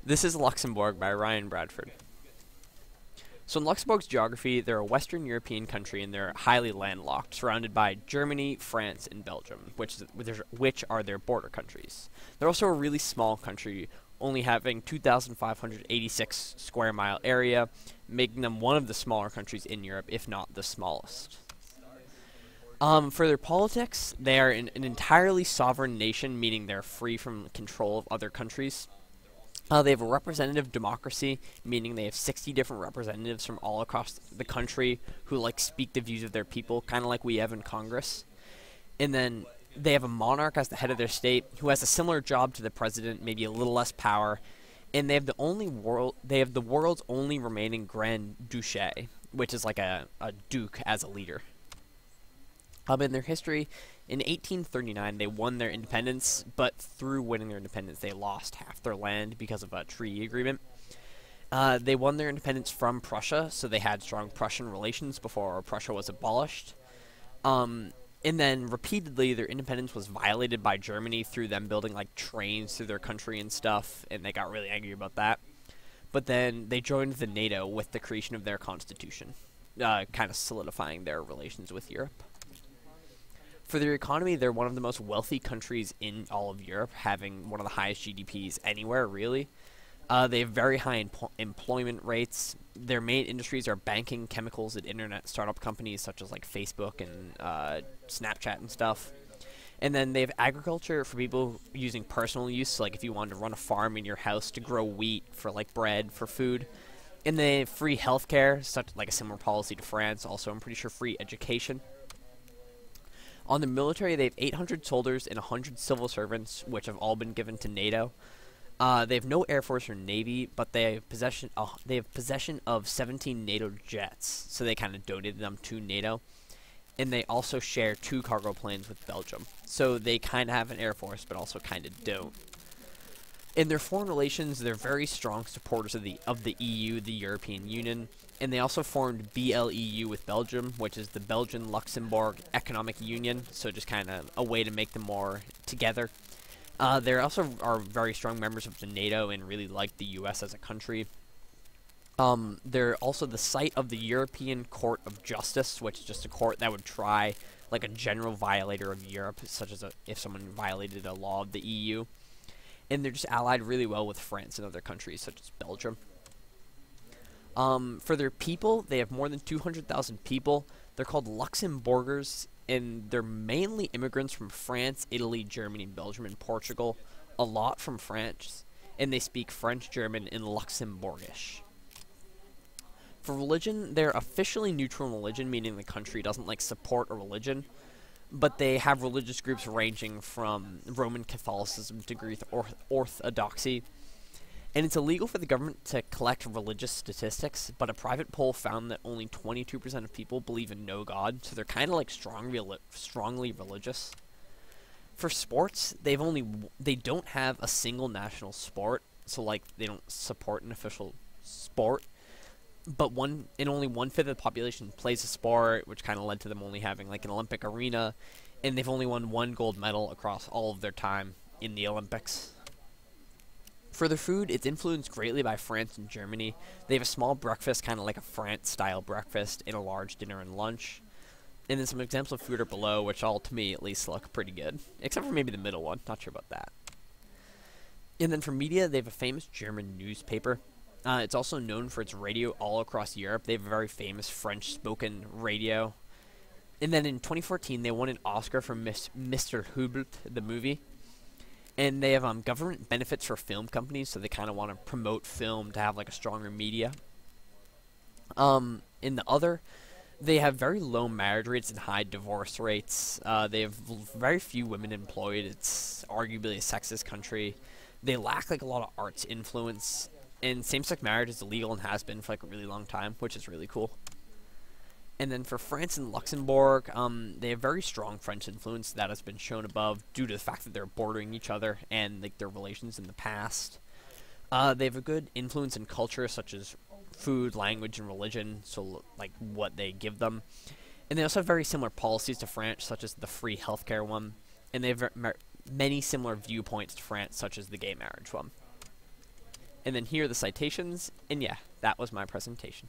This is Luxembourg by Ryan Bradford. So in Luxembourg's geography, they're a Western European country and they're highly landlocked, surrounded by Germany, France, and Belgium, which are their border countries. They're also a really small country, only having 2,586 square mile area, making them one of the smaller countries in Europe, if not the smallest. For their politics, they are an entirely sovereign nation, meaning they're free from control of other countries. They have a representative democracy, meaning they have 60 different representatives from all across the country who speak the views of their people, kind of like we have in Congress. And then they have a monarch as the head of their state who has a similar job to the president, maybe a little less power. And they have the world's only remaining Grand Duché, which is like a duke as a leader. In their history, in 1839, they won their independence, but through winning their independence, they lost half their land because of a treaty agreement. They won their independence from Prussia, so they had strong Prussian relations before Prussia was abolished. And then repeatedly, their independence was violated by Germany through them building trains through their country and stuff, and they got really angry about that. But then they joined the NATO with the creation of their constitution, kind of solidifying their relations with Europe. For their economy, they're one of the most wealthy countries in all of Europe, having one of the highest GDPs anywhere, really. They have very high employment rates. Their main industries are banking, chemicals, and internet startup companies such as Facebook and Snapchat and stuff. And then they have agriculture for people using personal use, so if you wanted to run a farm in your house to grow wheat for bread, for food. And they have free healthcare, such a similar policy to France. Also, I'm pretty sure free education. On the military, they have 800 soldiers and 100 civil servants, which have all been given to NATO. They have no air force or navy, but they have possession of 17 NATO jets, so they kind of donated them to NATO. And they also share 2 cargo planes with Belgium, so they kind of have an air force, but also kind of don't. In their foreign relations, they're very strong supporters of the EU, the European Union, and they also formed BLEU with Belgium, which is the Belgian-Luxembourg Economic Union, so just kind of a way to make them more together. They also are very strong members of the NATO and really like the US as a country. They're also the site of the European Court of Justice, which is just a court that would try a general violator of Europe, such as if someone violated a law of the EU. And they're just allied really well with France and other countries, such as Belgium. For their people, they have more than 200,000 people. They're called Luxembourgers, and they're mainly immigrants from France, Italy, Germany, Belgium, and Portugal. A lot from France, and they speak French, German, and Luxembourgish. For religion, they're officially neutral in religion, meaning the country doesn't support a religion. But they have religious groups ranging from Roman Catholicism to Greek Orthodoxy. And it's illegal for the government to collect religious statistics, but a private poll found that only 22% of people believe in no God, so they're kind of strongly religious. For sports, they don't have a single national sport, so they don't support an official sport. But only 1/5 of the population plays a sport, which kind of led to them only having an Olympic arena, and they've only won 1 gold medal across all of their time in the Olympics. For their food, it's influenced greatly by France and Germany. They have a small breakfast, kind of like a France-style breakfast, and a large dinner and lunch. And then some examples of food are below, which all, to me at least, look pretty good. Except for maybe the middle one, not sure about that. And then for media, they have a famous German newspaper. It's also known for its radio all across Europe. They have a very famous French-spoken radio. And then in 2014, they won an Oscar for Mr. Hubert, the movie. And they have government benefits for film companies, so they kind of want to promote film to have a stronger media. In the other, they have very low marriage rates and high divorce rates. They have very few women employed. It's arguably a sexist country. They lack a lot of arts influence. And same-sex marriage is illegal and has been for a really long time, which is really cool. And then for France and Luxembourg, they have very strong French influence that has been shown above due to the fact that they're bordering each other and their relations in the past. They have a good influence in culture such as food, language, and religion, so what they give them. And they also have very similar policies to France, such as the free healthcare one. And they have many similar viewpoints to France, such as the gay marriage one. And then here are the citations, and yeah, that was my presentation.